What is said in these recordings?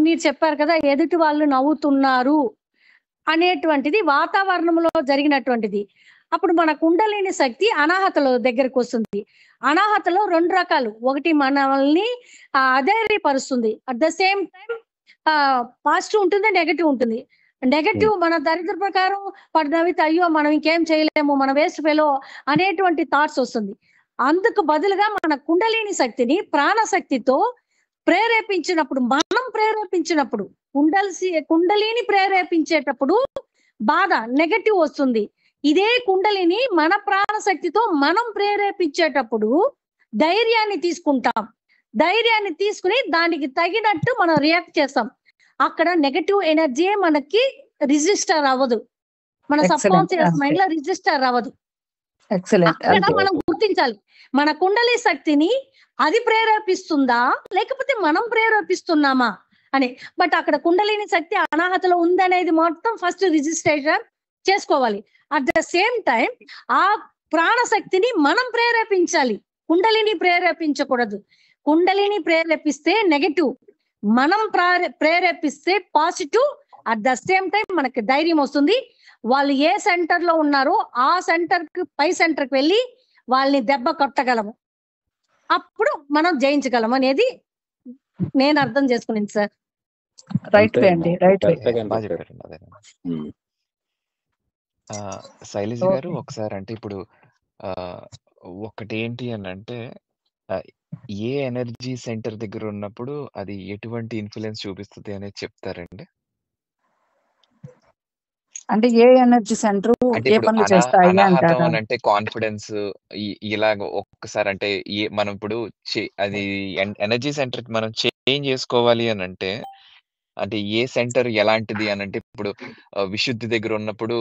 మీరు చెప్పారు కదా, ఎదుటి వాళ్ళు నవ్వుతున్నారు అనేటువంటిది వాతావరణంలో జరిగినటువంటిది. అప్పుడు మన కుండలిని శక్తి అనాహతలో దగ్గరకు వస్తుంది. అనాహతలో 2 రకాలు. ఒకటి మనల్ని అధైర్యపరుస్తుంది. At the same time positive ఉంటుంది, నెగెటివ్ ఉంటుంది. నెగెటివ్ మన దరిద్ర ప్రకారం వాడు నవ్వితే అయ్యో మనం ఇంకేం చేయలేము, మన వేస్ట్ ఫెలో అనేటువంటి థాట్స్ వస్తుంది. అందుకు బదులుగా మన కుండలిని శక్తిని ప్రాణశక్తితో ప్రేరేపించినప్పుడు, మనం ప్రేరేపించినప్పుడు, కుండలిని ప్రేరేపించేటప్పుడు బాధ నెగటివ్ వస్తుంది. ఇదే కుండలిని మన ప్రాణశక్తితో మనం ప్రేరేపించేటప్పుడు ధైర్యాన్ని తీసుకుంటాం. ధైర్యాన్ని తీసుకుని దానికి తగినట్టు మనం రియాక్ట్ చేస్తాం. అక్కడ నెగటివ్ ఎనర్జీ మనకి రిజిస్టర్ అవ్వదు, మన సబ్కాన్షియస్ మైండ్ లో రిజిస్టర్ అవ్వదు. అక్కడ మనం గుర్తించాలి మన కుండలి శక్తిని అది ప్రేరేపిస్తుందా లేకపోతే మనం ప్రేరేపిస్తున్నామా అని. బట్ అక్కడ కుండలిని శక్తి అనాహతలో ఉందనేది మొత్తం ఫస్ట్ రిజిస్ట్రేషన్ చేసుకోవాలి. అట్ ద సేమ్ టైం ఆ ప్రాణశక్తిని మనం ప్రేరేపించాలి, కుండలిని ప్రేరేపించకూడదు. కుండలిని ప్రేరేపిస్తే నెగటివ్, మనం ప్రేరేపిస్తే positive. At the same time మనకి ధైర్యం వస్తుంది. వాళ్ళు ఏ సెంటర్ లో ఉన్నారో ఆ సెంటర్ కి పై సెంటర్ కి వెళ్ళి వాళ్ళని దెబ్బ కొట్టగలము, అప్పుడు మనం జయించగలం అనేది నేను అర్థం చేసుకున్నాను సార్. రైట్ వే అండి, రైట్ వే. శైలజ గారు ఒకసారి అంటే ఇప్పుడు ఒకటి ఏంటి అని అంటే ఏ ఎనర్జీ సెంటర్ దగ్గర ఉన్నప్పుడు అది ఎటువంటి ఇన్ఫ్లుయెన్స్ చూపిస్తుంది అనేది చెప్తారండి? అంటే ఏ ఎనర్జీ సెంటర్ అంటే ఏ ఇప్పుడు పనులు చేస్తాయి అనాహతం అంటారా? అని అంటే కాన్ఫిడెన్స్ ఇలాగ ఒక్కసారి అంటే మనం ఇప్పుడు అది ఎనర్జీ సెంటర్ మనం చేంజ్ చేసుకోవాలి అని అంటే ఏ సెంటర్ ఎలాంటిది అని అంటే ఇప్పుడు విశుద్ధి దగ్గర ఉన్నప్పుడు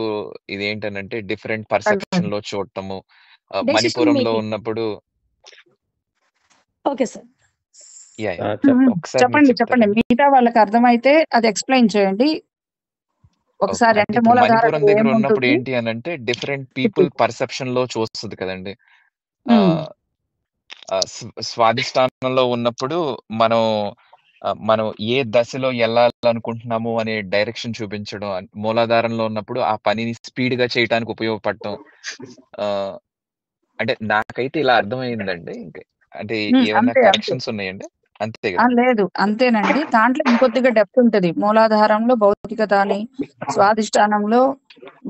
ఇదేంటనంటే డిఫరెంట్ పర్సెప్షన్ లో చూడటము, మణిపురంలో ఉన్నప్పుడు ఓకే సార్ చెప్పండి చెప్పండి, మిగతా వాళ్ళకి అర్థమైతే అది ఎక్స్ప్లెయిన్ చేయండి ఒకసారి. అంటే మణిపురం దగ్గర ఉన్నప్పుడు ఏంటి అని అంటే డిఫరెంట్ పీపుల్ పర్సెప్షన్ లో చూస్తుంది కదండి. స్వాధిష్టానంలో ఉన్నప్పుడు మనం ఏ దశలో వెళ్ళాలనుకుంటున్నాము అనే డైరెక్షన్ చూపించడం, మూలాధారంలో ఉన్నప్పుడు ఆ పనిని స్పీడ్ గా చేయడానికి ఉపయోగపడటం. అంటే నాకైతే ఇలా అర్థమైందండి. అంటే ఏమైనా కరెక్షన్స్ ఉన్నాయండి? అంతే కదా? లేదు, అంతేనండి. దాంట్లో ఇంకొద్దిగా డెప్త్ ఉంటది. మూలాధారంలో భౌతికత అని, స్వాధిష్టానంలో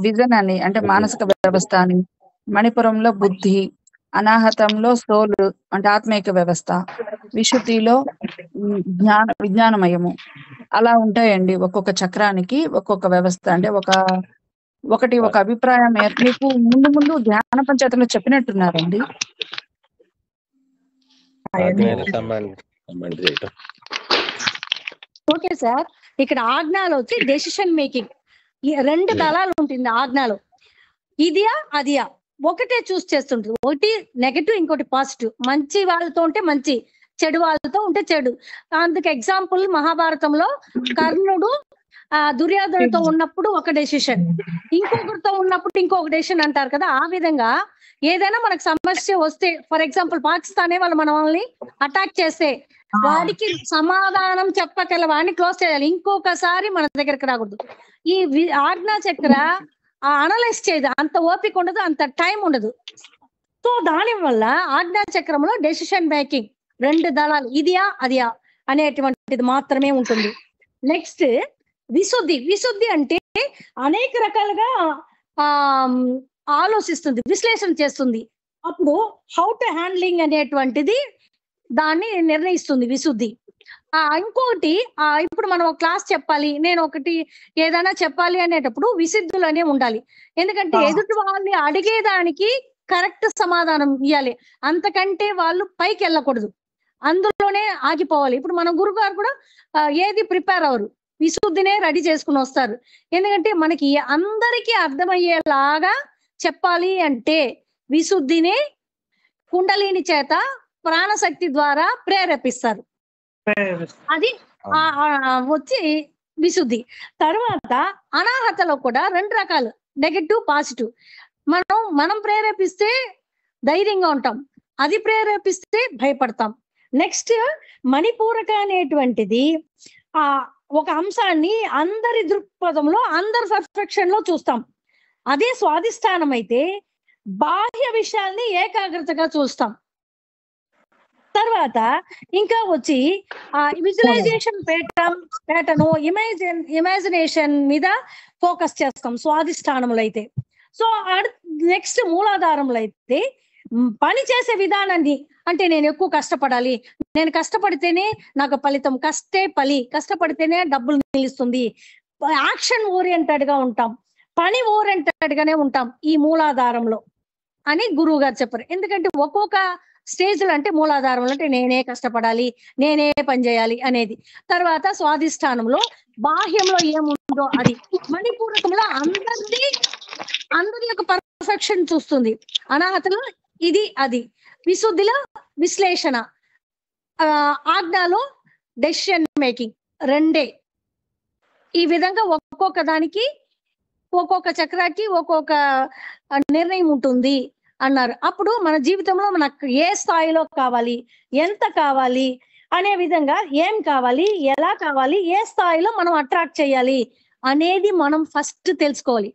విజన్ అని అంటే మానసిక వ్యవస్థ అని, మణిపురంలో బుద్ధి, అనాహతంలో సోల్ అంటే ఆత్మీయ వ్యవస్థ, విశుద్ధిలో విజ్ఞానమయము. అలా ఉంటాయండి ఒక్కొక్క చక్రానికి ఒక్కొక్క వ్యవస్థ. అంటే ఒక అభిప్రాయం మీకు ముందు ధ్యాన పంచాయతీలో చెప్పినట్టున్నారండి. ఓకే సార్, ఇక్కడ ఆజ్ఞలో వచ్చి డెసిషన్ మేకింగ్ 2 దళాలు ఉంటుంది ఆజ్ఞలో. ఇదియా అదియా ఒకటే చూస్ చేస్తుంటుంది. ఒకటి నెగటివ్, ఇంకోటి పాజిటివ్. మంచి వాళ్ళతో ఉంటే మంచి, చెడు వాళ్ళతో ఉంటే చెడు. అందుకు ఎగ్జాంపుల్ మహాభారతంలో కర్ణుడు దుర్యోధనతో ఉన్నప్పుడు ఒక డెసిషన్, ఇంకొకరితో ఉన్నప్పుడు ఇంకొక డెసిషన్ అంటారు కదా. ఆ విధంగా ఏదైనా మనకు సమస్య వస్తే, ఫర్ ఎగ్జాంపుల్ పాకిస్తానే వాళ్ళు మనల్ని అటాక్ చేస్తే వాడికి సమాధానం చెప్పగల వాడిని క్లోజ్ చేయాలి, ఇంకొకసారి మన దగ్గరికి రాకూడదు. ఈ ఆజ్ఞా చక్ర అనలైజ్ చేయదు, అంత ఓపిక ఉండదు, అంత టైం ఉండదు. సో దాని వల్ల ఆజ్ఞా చక్రంలో డెసిషన్ మేకింగ్ 2 దళాలు, ఇదియా అదియా అనేటువంటిది మాత్రమే ఉంటుంది. నెక్స్ట్ విశుద్ధి అంటే అనేక రకాలుగా ఆలోచిస్తుంది, విశ్లేషణ చేస్తుంది. అప్పుడు హౌ టు హ్యాండ్లింగ్ అనేటువంటిది దాన్ని నిర్ణయిస్తుంది విశుద్ధి. ఇంకొకటి ఇప్పుడు మనం ఒక క్లాస్ చెప్పాలి, నేను ఒకటి ఏదైనా చెప్పాలి అనేటప్పుడు విశుద్ధులనే ఉండాలి. ఎందుకంటే ఎదుటి వాళ్ళని అడిగేదానికి కరెక్ట్ సమాధానం ఇవ్వాలి, అంతకంటే వాళ్ళు పైకి వెళ్ళకూడదు, అందులోనే ఆగిపోవాలి. ఇప్పుడు మన గురుగారు కూడా ఏది ప్రిపేర్ అవ్వరు, విశుద్ధినే రెడీ చేసుకుని వస్తారు. ఎందుకంటే మనకి అందరికీ అర్థమయ్యేలాగా చెప్పాలి అంటే విశుద్ధిని కుండలిని చేత ప్రాణశక్తి ద్వారా ప్రేరేపిస్తారు. అది వచ్చి విశుద్ధి. తర్వాత అనాహతలో కూడా 2 రకాలు, నెగటివ్, పాజిటివ్. మనం ప్రేరేపిస్తే ధైర్యంగా ఉంటాం, అది ప్రేరేపిస్తే భయపడతాం. నెక్స్ట్ మణిపూరక అనేటువంటిది ఒక అంశాన్ని అందరి దృక్పథంలో అందరి పర్ఫెక్షన్ లో చూస్తాం. అదే స్వాధిష్టానం అయితే బాహ్య విషయాల్ని ఏకాగ్రతగా చూస్తాం. తర్వాత ఇంకా వచ్చి విజువలైజేషన్ ప్యాటర్న్ ఇమాజినేషన్ మీద ఫోకస్ చేస్తాం స్వాధిష్టానములు అయితే. సో నెక్స్ట్ మూలాధారంలో అయితే పని చేసే విధానాన్ని, అంటే నేను ఎక్కువ కష్టపడాలి, నేను కష్టపడితేనే నాకు ఫలితం, కష్టపడితేనే డబ్బులు నిలుస్తుంది, యాక్షన్ ఓరియంటెడ్ గా ఉంటాం, పని ఓరియంటెడ్ గానే ఉంటాం ఈ మూలాధారంలో అని గురువు గారు చెప్పారు. ఎందుకంటే ఒక్కొక్క స్టేజ్ లో అంటే మూలాధారంలో అంటే నేనే కష్టపడాలి, నేనే పని చేయాలి అనేది. తర్వాత స్వాధిష్టానంలో బాహ్యంలో ఏముందో అది, మణిపూరకంలో అందరి యొక్క పర్ఫెక్షన్ చూస్తుంది, అనాహతలో ఇది అది, విశుద్ధిలో విశ్లేషణ, ఆజ్ఞలో డెసిషన్ మేకింగ్ రెండే. ఈ విధంగా ఒక్కొక్క దానికి ఒక్కొక్క చక్రానికి ఒక్కొక్క నిర్ణయం ఉంటుంది అన్నారు. అప్పుడు మన జీవితంలో మనకు ఏ స్థాయిలో కావాలి, ఎంత కావాలి అనే విధంగా, ఏం కావాలి, ఎలా కావాలి, ఏ స్థాయిలో మనం అట్రాక్ట్ చేయాలి అనేది మనం ఫస్ట్ తెలుసుకోవాలి.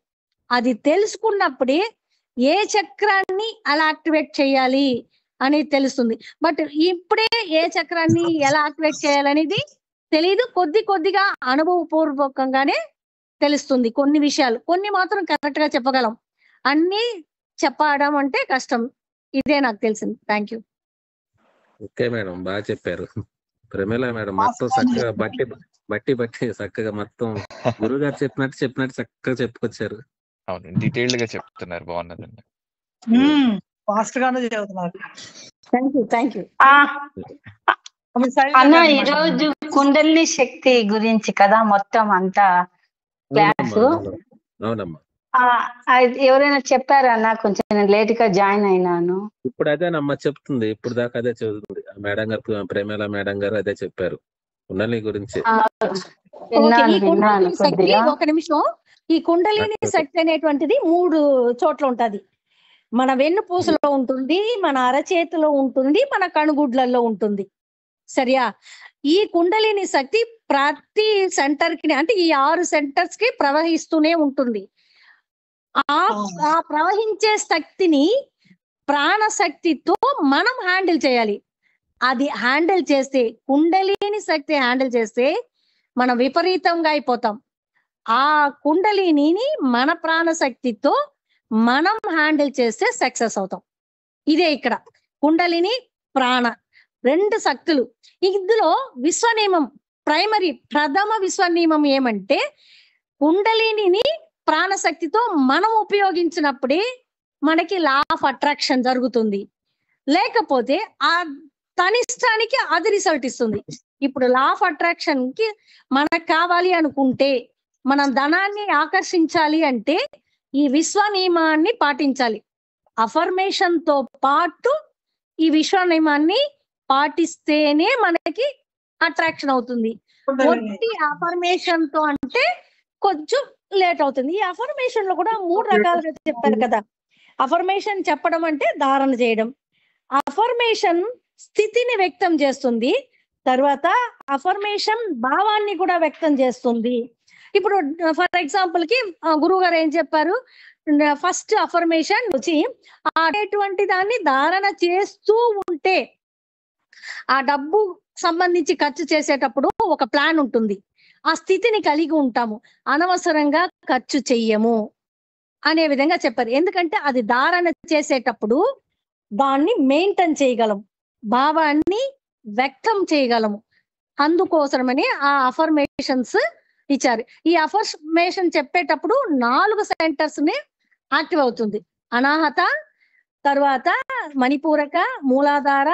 అది తెలుసుకున్నప్పుడే ఏ చక్రాన్ని ఎలా యాక్టివేట్ చేయాలి అనేది తెలుస్తుంది. బట్ ఇప్పుడే ఏ చక్రాన్ని ఎలా యాక్టివేట్ చేయాలనేది తెలియదు. కొద్దిగా అనుభవపూర్వకంగానే తెలుస్తుంది. కొన్ని విషయాలు, కొన్ని మాత్రం కరెక్ట్ గా చెప్పగలం, అన్ని చెప్పడం అంటే కష్టం. ఇదే నాకు తెలిసింది. Thank you. ఓకే మేడం, బాగా చెప్పారు. ప్రమీల మేడం మొత్తం చక్కగా బట్టి చక్కగా మొత్తం గురువు గారు చెప్పినట్టు చక్కగా చెప్పుకొచ్చారు. అవును, డీటెయిల్డ్ గా చెప్తున్నారు. బాగున్నదండి. ఫాస్ట్ గానే చదువుతున్నారు. Thank you. అన్న ఈరోజు కుండలిని శక్తి గురించి కదా మొత్తం అంతా క్లాసు. అవునమ్మా. ఎవరైనా చెప్పారా అన్న? కొంచెం నేను లేట్ గా జాయిన్ అయినాను. ఇప్పుడు అదేనమ్మా చెప్తుంది, ఇప్పుడు దాకా అదే చదువుతుంది మేడం గారు, ప్రేమల మేడం గారు అదే చెప్పారు కుండలిని గురించి. ఒక నిమిషం. ఈ కుండలిని శక్తి అనేటువంటిది 3 చోట్ల ఉంటది. మన వెన్నుపూసలో ఉంటుంది, మన అరచేతిలో ఉంటుంది, మన కనుగుడ్లలో ఉంటుంది. సరియా? ఈ కుండలిని శక్తి ప్రతి సెంటర్ కి, అంటే ఈ 6 సెంటర్స్ కి ప్రవహిస్తూనే ఉంటుంది. ఆ ప్రవహించే శక్తిని ప్రాణశక్తితో మనం హ్యాండిల్ చేయాలి. అది హ్యాండిల్ చేస్తే, కుండలిని శక్తి హ్యాండిల్ చేస్తే మనం విపరీతంగా అయిపోతాం. ఆ కుండలిని మన ప్రాణశక్తితో మనం హ్యాండిల్ చేస్తే సక్సెస్ అవుతాం. ఇదే ఇక్కడ కుండలిని ప్రాణ 2 శక్తులు. ఇందులో విశ్వనియమం ప్రథమ విశ్వనియమం ఏమంటే, కుండలిని ప్రాణశక్తితో మనం ఉపయోగించినప్పుడే మనకి లా ఆఫ్ అట్రాక్షన్ జరుగుతుంది. లేకపోతే ఆ తనిష్టానికి అది రిజల్ట్ ఇస్తుంది. ఇప్పుడు లా ఆఫ్ అట్రాక్షన్ కి మనకు కావాలి అనుకుంటే, మనం ధనాన్ని ఆకర్షించాలి అంటే ఈ విశ్వ నియమాన్ని పాటించాలి. అఫర్మేషన్ తో పాటు ఈ విశ్వ నియమాన్ని పాటిస్తేనే మనకి అట్రాక్షన్ అవుతుంది. ఒట్టి అఫర్మేషన్ తో అంటే కొంచెం లేట్ అవుతుంది. ఈ అఫర్మేషన్ లో కూడా 3 రకాలుగా చెప్పారు కదా. అఫర్మేషన్ చెప్పడం అంటే ధారణ చేయడం. అఫర్మేషన్ స్థితిని వ్యక్తం చేస్తుంది. తర్వాత అఫర్మేషన్ భావాన్ని కూడా వ్యక్తం చేస్తుంది. ఇప్పుడు ఫర్ ఎగ్జాంపుల్ కి గురువు గారు ఏం చెప్పారు, ఫస్ట్ అఫర్మేషన్ వచ్చి అటువంటి దాన్ని ధారణ చేస్తూ ఉంటే, ఆ డబ్బు సంబంధించి ఖర్చు చేసేటప్పుడు ఒక ప్లాన్ ఉంటుంది, ఆ స్థితిని కలిగి ఉంటాము, అనవసరంగా ఖర్చు చెయ్యము అనే విధంగా చెప్పారు. ఎందుకంటే అది ధారణ చేసేటప్పుడు దాన్ని మెయింటైన్ చేయగలం, భావాన్ని వ్యక్తం చేయగలము. అందుకోసమని ఆ అఫర్మేషన్స్ ఇచ్చారు. ఈ అఫర్మేషన్ చెప్పేటప్పుడు 4 సెంటర్స్ ని యాక్టివ్ అవుతుంది. అనాహత, తర్వాత మణిపూరక, మూలాధార,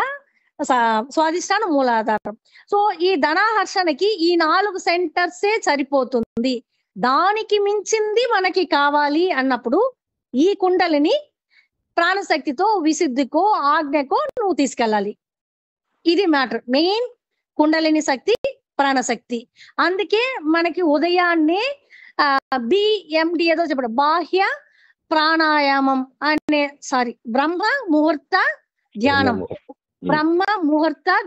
స్వాధిష్టాన, మూలాధారం. సో ఈ ధనాహర్షణకి ఈ 4 సెంటర్సే సరిపోతుంది. దానికి మించింది మనకి కావాలి అన్నప్పుడు ఈ కుండలిని ప్రాణశక్తితో, విశుద్ధికో, ఆజ్ఞకో నువ్వు తీసుకెళ్ళాలి. ఇది మ్యాటర్. మెయిన్ కుండలిని శక్తి, ప్రాణశక్తి. అందుకే మనకి ఉదయాన్నే BMD ఏదో చెప్పాడు, బాహ్య ప్రాణాయామం అనే బ్రహ్మ ముహూర్త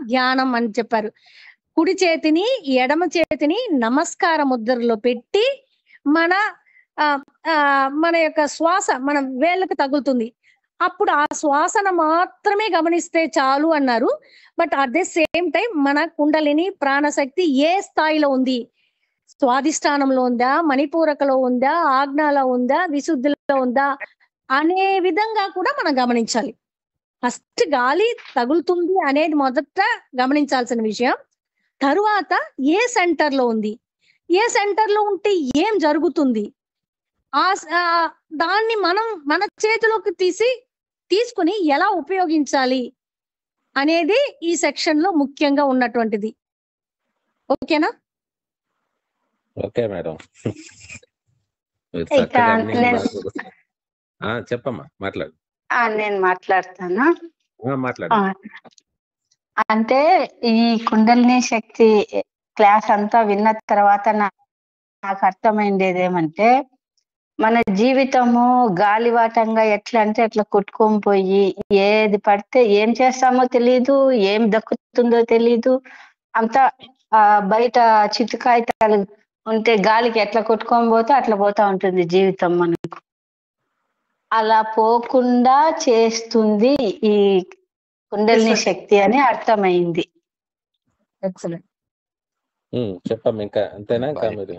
ధ్యానం అని చెప్పారు. కుడి చేతిని ఎడమ చేతిని నమస్కార ముద్రలో పెట్టి మన ఆ, ఆ, మన యొక్క శ్వాస మన వేళ్ళకు తగులుతుంది. అప్పుడు ఆ శ్వాసన మాత్రమే గమనిస్తే చాలు అన్నారు. But at the same time మన కుండలిని ప్రాణశక్తి ఏ స్థాయిలో ఉంది, స్వాదిష్టానంలో ఉందా, మణిపూరకలో ఉందా, ఆజ్ఞలో ఉందా, విశుద్ధిలో ఉందా అనే విధంగా కూడా మనం గమనించాలి. ఫస్ట్ గాలి తగులుతుంది అనేది మొదట గమనించాల్సిన విషయం. తరువాత ఏ సెంటర్ లో ఉంది, ఏ సెంటర్ లో ఉంటే ఏం జరుగుతుంది, దాన్ని మనం మన చేతిలోకి తీసుకుని ఎలా ఉపయోగించాలి అనేది ఈ సెక్షన్ లో ముఖ్యంగా ఉన్నటువంటిది. ఓకేనా? Okay madam. మీరు ఇక చక్కగా అన్ని నేను చెప్పమ్మా, మాట్లాడు. నేను మాట్లాడతాను. మాట్లాడు. అంటే ఈ కుండలిని శక్తి క్లాస్ అంతా విన్న తర్వాత నాకు అర్థమైండేది ఏమంటే, మన జీవితము గాలివాటంగా ఎట్లా అంటే అట్లా కొట్టుకొని పోయి ఏది పడితే ఏం చేస్తామో తెలీదు, ఏం దక్కుతుందో తెలీదు. అంతా బయట చిట్టుకాయతాలు ఉంటే గాలికి ఎట్లా కొట్టుకొని పోతే అట్లా పోతా ఉంటుంది జీవితం మనకు. అలా పోకుండా చేస్తుంది ఈ కుండలిని శక్తి అని అర్థమైంది. ఎక్సలెంట్. చెప్పమ్మా, ఇంకా అంతేనా? ఇంకా మీరు